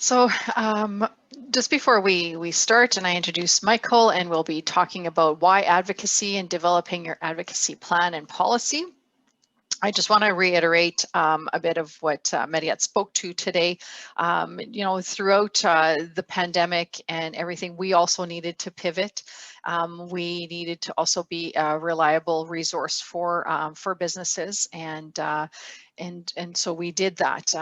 So just before we start and I introduce Michael, and we'll be talking about why advocacy and developing your advocacy plan and policy. I just want to reiterate a bit of what Mariette spoke to today. Throughout the pandemic and everything, we also needed to pivot. We needed to also be a reliable resource for businesses, and so we did that,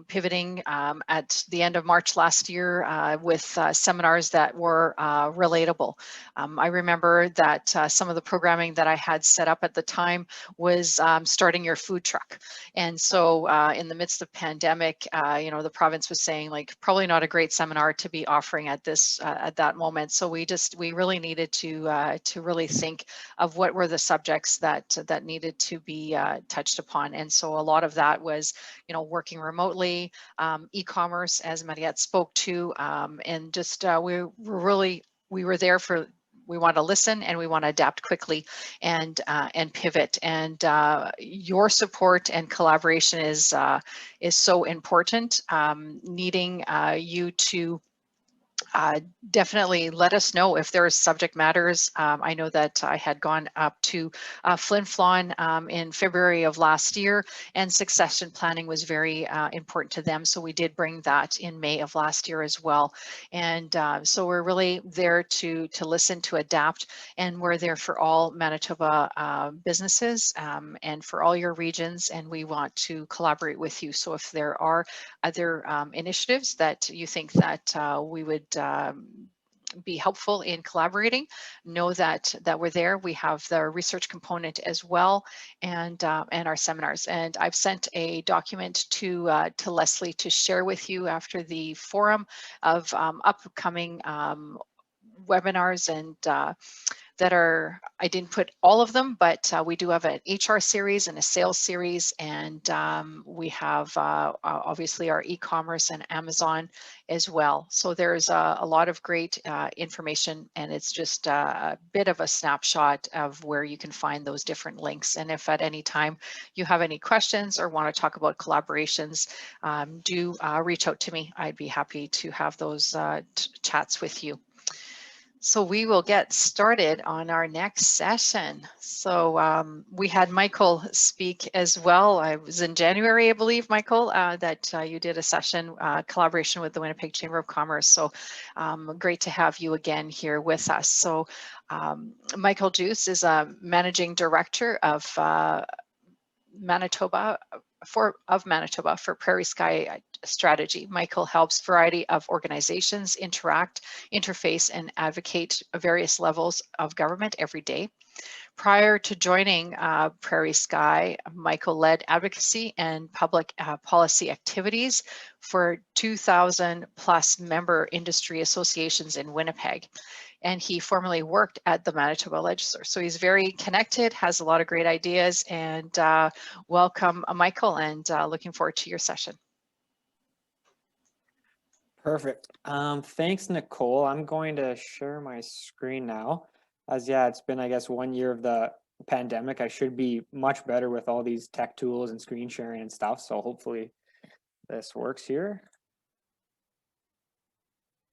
pivoting at the end of March last year with seminars that were relatable. I remember that some of the programming that I had set up at the time was starting your food truck. And so in the midst of pandemic, the province was saying, like, probably not a great seminar to be offering at that moment. So we really needed to really think of what were the subjects that needed to be touched upon. And so a lot of that was, working remotely, e-commerce, as Mariette spoke to, and just we were there for. We want to listen and we want to adapt quickly and pivot. And your support and collaboration is so important. Needing you to definitely let us know if there are subject matters. I know that I had gone up to Flin Flon in February of last year, and succession planning was very important to them. So we did bring that in May of last year as well. And so we're really there to listen, to adapt, and we're there for all Manitoba businesses and for all your regions, and we want to collaborate with you. So if there are other initiatives that you think that we would be helpful in collaborating, know that we're there. We have the research component as well, and our seminars. And I've sent a document to Leslie to share with you after the forum of upcoming webinars and that are, I didn't put all of them, but we do have an HR series and a sales series, and we have obviously our e-commerce and Amazon as well. So there's a lot of great information, and it's just a bit of a snapshot of where you can find those different links. And if at any time you have any questions or want to talk about collaborations, do reach out to me. I'd be happy to have those chats with you. So we will get started on our next session. So we had Michael speak as well. I was in January, I believe, Michael, that you did a session collaboration with the Winnipeg Chamber of Commerce. So great to have you again here with us. So Michael Juce is a managing director of Manitoba for Prairie Sky Strategy. Michael helps a variety of organizations interact, interface, and advocate various levels of government every day. Prior to joining Prairie Sky, Michael led advocacy and public policy activities for 2,000 plus member industry associations in Winnipeg. And he formerly worked at the Manitoba Legislature. So he's very connected, has a lot of great ideas, and welcome, Michael, and looking forward to your session. Perfect. Thanks, Nicole. I'm going to share my screen now. It's been, I guess, 1 year of the pandemic. I should be much better with all these tech tools and screen sharing and stuff. So hopefully this works here.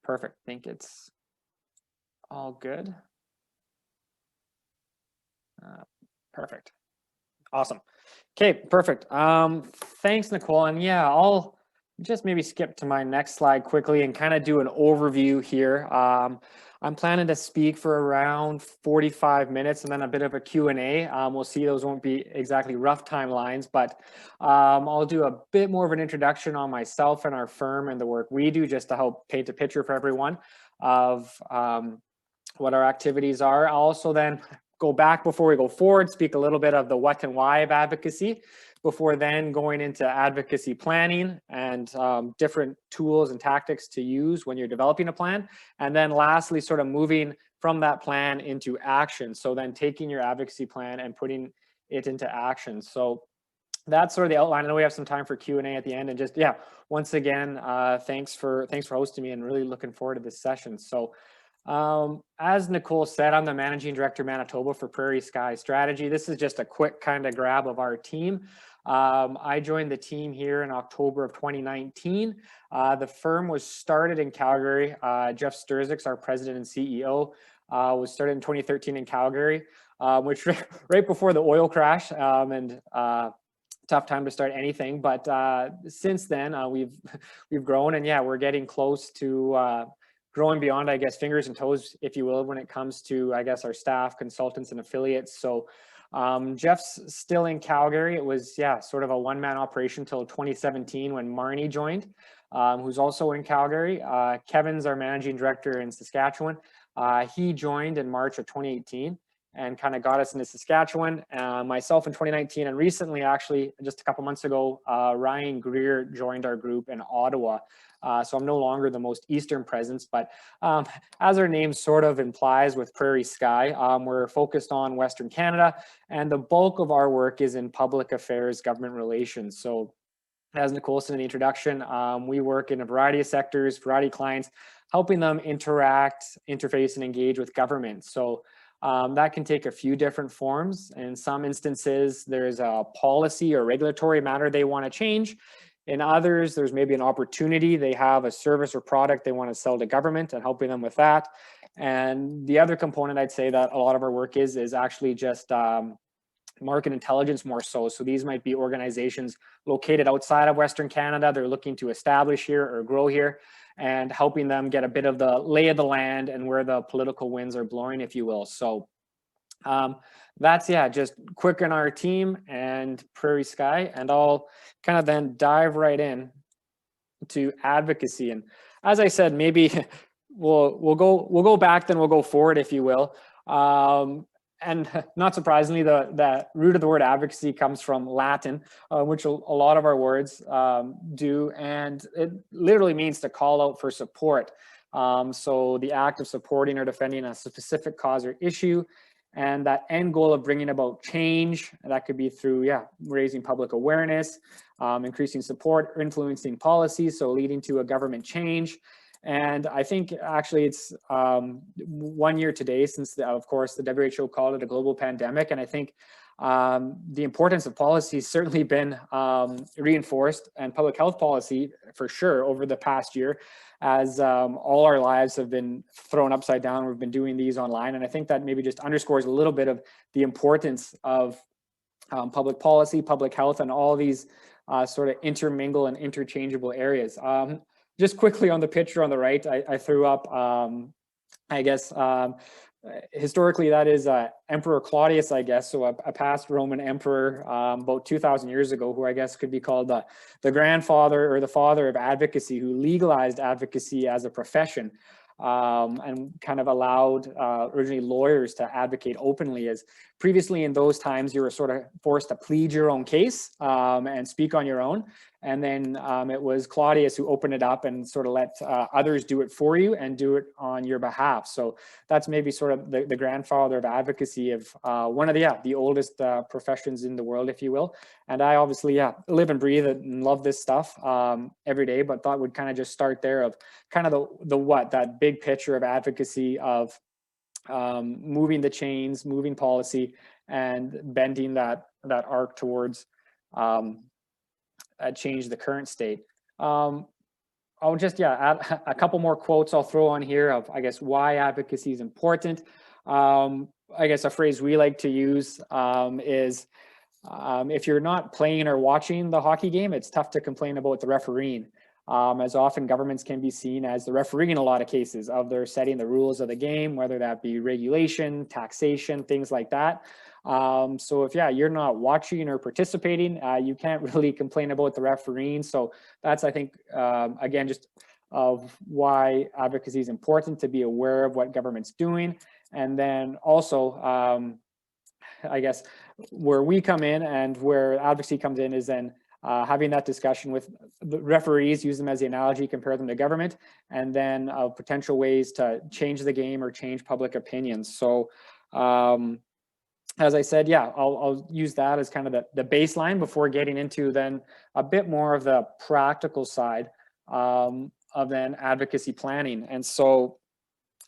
Perfect. I think it's all good. Perfect. Awesome. Okay, perfect. Thanks, Nicole. And yeah, I'll just maybe skip to my next slide quickly and kind of do an overview here. I'm planning to speak for around 45 minutes and then a bit of a Q&A. We'll see, those won't be exactly rough timelines, but I'll do a bit more of an introduction on myself and our firm and the work we do, just to help paint a picture for everyone of what our activities are. I'll also then go back before we go forward, speak a little bit of the what and why of advocacy, before then going into advocacy planning and different tools and tactics to use when you're developing a plan. And then lastly, sort of moving from that plan into action. So then taking your advocacy plan and putting it into action. So that's sort of the outline. I know we have some time for Q&A at the end, and just, yeah, once again, thanks for hosting me, and really looking forward to this session. So as Nicole said, I'm the Managing Director Manitoba for Prairie Sky Strategy. This is just a quick kind of grab of our team. I joined the team here in October of 2019. The firm was started in Calgary. Jeff Sturzik, our president and CEO, was started in 2013 in Calgary, which right before the oil crash, and tough time to start anything. But since then, we've grown, and yeah, we're getting close to growing beyond, I guess, fingers and toes, if you will, when it comes to, I guess, our staff, consultants, and affiliates. So Jeff's still in Calgary. It was, yeah, sort of a one-man operation till 2017 when Marnie joined, who's also in Calgary. Kevin's our managing director in Saskatchewan. He joined in March of 2018 and kind of got us into Saskatchewan. Myself in 2019, and recently, actually, just a couple months ago, Ryan Greer joined our group in Ottawa. So I'm no longer the most eastern presence, but as our name sort of implies with Prairie Sky, we're focused on Western Canada, and the bulk of our work is in public affairs, government relations. So as Nicole said in the introduction, we work in a variety of sectors, variety of clients, helping them interact, interface, and engage with government. So that can take a few different forms. In some instances, there's a policy or regulatory matter they want to change. In others, there's maybe an opportunity. They have a service or product they want to sell to government and helping them with that. And the other component I'd say that a lot of our work is actually just market intelligence more so. So these might be organizations located outside of Western Canada. They're looking to establish here or grow here, and helping them get a bit of the lay of the land and where the political winds are blowing, if you will. So that's, yeah, just quick on our team and Prairie Sky, and I'll kind of then dive right in to advocacy. And as I said, maybe we'll go back, then we'll go forward, if you will. And not surprisingly, the root of the word advocacy comes from Latin, which a lot of our words do, and it literally means to call out for support. So the act of supporting or defending a specific cause or issue, and that end goal of bringing about change. That could be through, yeah, raising public awareness, increasing support, or influencing policies, so leading to a government change. And I think actually it's 1 year today since, of course, the WHO called it a global pandemic. And I think the importance of policy has certainly been reinforced, and public health policy for sure over the past year, as all our lives have been thrown upside down. We've been doing these online. And I think that maybe just underscores a little bit of the importance of public policy, public health, and all these sort of intermingle and interchangeable areas. Just quickly on the picture on the right, I threw up, I guess, historically that is Emperor Claudius, I guess, so a past Roman emperor about 2,000 years ago, who I guess could be called the grandfather or the father of advocacy, who legalized advocacy as a profession, and kind of allowed originally lawyers to advocate openly, as previously in those times you were sort of forced to plead your own case and speak on your own. And then it was Claudius who opened it up and sort of let others do it for you and do it on your behalf. So that's maybe sort of the grandfather of advocacy of one of the oldest professions in the world, if you will. And I obviously, yeah, live and breathe it and love this stuff every day, but thought we'd kind of just start there of kind of that big picture of advocacy of moving the chains, moving policy, and bending that arc towards change the current state. I'll just, yeah, add a couple more quotes I'll throw on here of, I guess, why advocacy is important. I guess a phrase we like to use is, if you're not playing or watching the hockey game, it's tough to complain about the refereeing. As often governments can be seen as the referee in a lot of cases of their setting the rules of the game, whether that be regulation, taxation, things like that. So if, yeah, you're not watching or participating, you can't really complain about the refereeing. So that's, I think, again, just of why advocacy is important, to be aware of what government's doing. And then also, I guess, where we come in and where advocacy comes in is then having that discussion with the referees, use them as the analogy, compare them to government, and then potential ways to change the game or change public opinions. So as I said, yeah, I'll use that as kind of the baseline before getting into then a bit more of the practical side of then advocacy planning. And so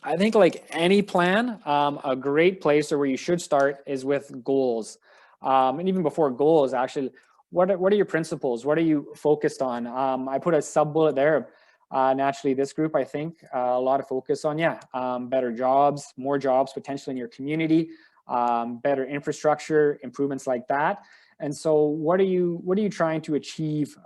I think, like any plan, a great place or where you should start is with goals. And even before goals, actually, what are your principles? What are you focused on? I put a sub bullet there. Naturally, this group, I think, a lot of focus on, better jobs, more jobs potentially in your community, better infrastructure, improvements like that. And so what are you trying to achieve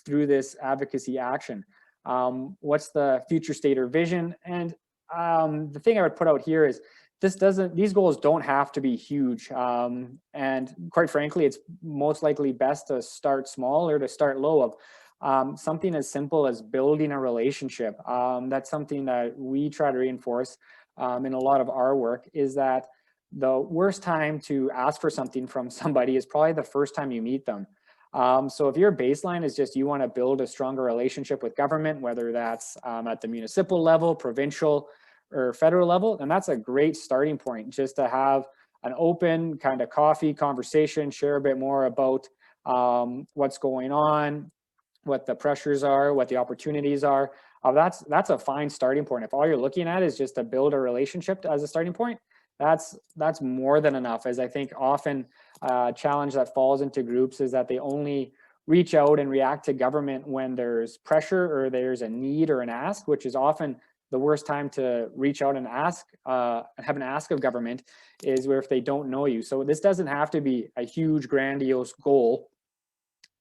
through this advocacy action? What's the future state or vision? And the thing I would put out here is these goals don't have to be huge. And quite frankly, it's most likely best to start small or to start low of something as simple as building a relationship. That's something that we try to reinforce in a lot of our work, is that the worst time to ask for something from somebody is probably the first time you meet them. So if your baseline is just you want to build a stronger relationship with government, whether that's at the municipal level, provincial, or federal level, then that's a great starting point, just to have an open kind of coffee conversation, share a bit more about what's going on, what the pressures are, what the opportunities are. That's a fine starting point. If all you're looking at is just to build a relationship as a starting point, that's more than enough. As I think often a challenge that falls into groups is that they only reach out and react to government when there's pressure or there's a need or an ask, which is often the worst time to reach out and ask, have an ask of government, is where if they don't know you. So this doesn't have to be a huge, grandiose goal.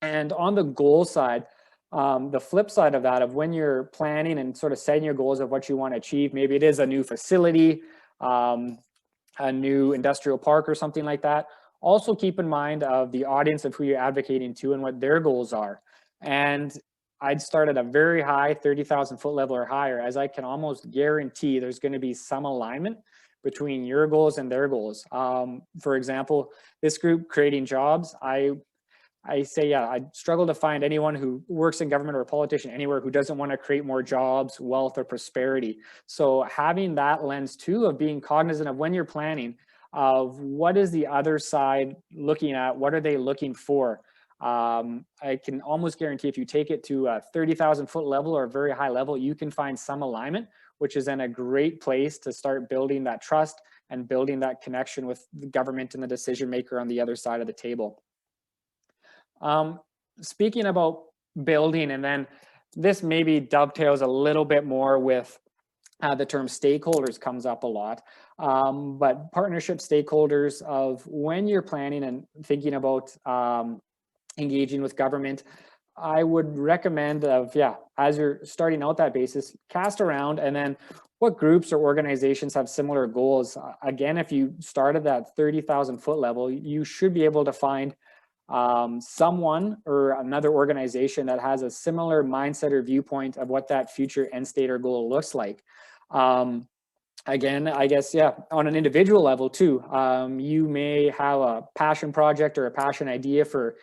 And on the goal side, the flip side of that, of when you're planning and sort of setting your goals of what you want to achieve, maybe it is a new facility, a new industrial park or something like that. Also keep in mind of the audience of who you're advocating to and what their goals are. And I'd start at a very high 30,000 foot level or higher, as I can almost guarantee there's going to be some alignment between your goals and their goals. For example, this group creating jobs, I say, I struggle to find anyone who works in government or a politician anywhere who doesn't want to create more jobs, wealth, or prosperity. So having that lens too, of being cognizant of when you're planning, of what is the other side looking at, what are they looking for? I can almost guarantee if you take it to a 30,000 foot level or a very high level, you can find some alignment, which is then a great place to start building that trust and building that connection with the government and the decision maker on the other side of the table. Speaking about building, and then this maybe dovetails a little bit more with the term stakeholders comes up a lot, but partnership stakeholders, of when you're planning and thinking about engaging with government, I would recommend as you're starting out that basis, cast around, and then what groups or organizations have similar goals. Again, if you start at that 30,000 foot level, you should be able to find someone or another organization that has a similar mindset or viewpoint of what that future end state or goal looks like. Again, I guess, on an individual level too, you may have a passion project or a passion idea for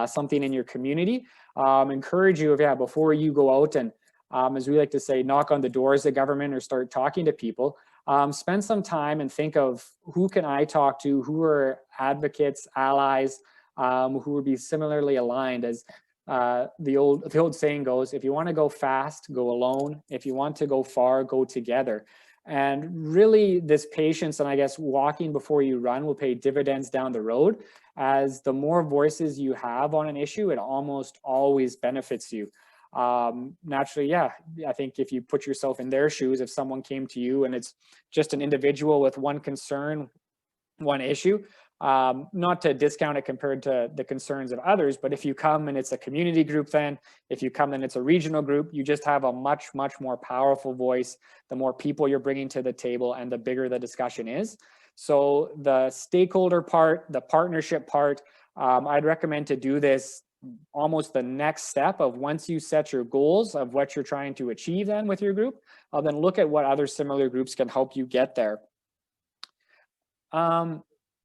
something in your community. Encourage you, before you go out and, as we like to say, knock on the doors of government or start talking to people, spend some time and think of who can I talk to, who are advocates, allies, who would be similarly aligned. As the old saying goes, if you want to go fast, go alone. If you want to go far, go together. And really, this patience and I guess walking before you run will pay dividends down the road, as the more voices you have on an issue, it almost always benefits you. Naturally, I think if you put yourself in their shoes, if someone came to you and it's just an individual with one concern, one issue, not to discount it compared to the concerns of others, but if you come and it's a community group, then if you come and it's a regional group, you just have a much more powerful voice, the more people you're bringing to the table and the bigger the discussion is. So the stakeholder part, the partnership part, I'd recommend to do this almost the next step of, once you set your goals of what you're trying to achieve then with your group, then look at what other similar groups can help you get there.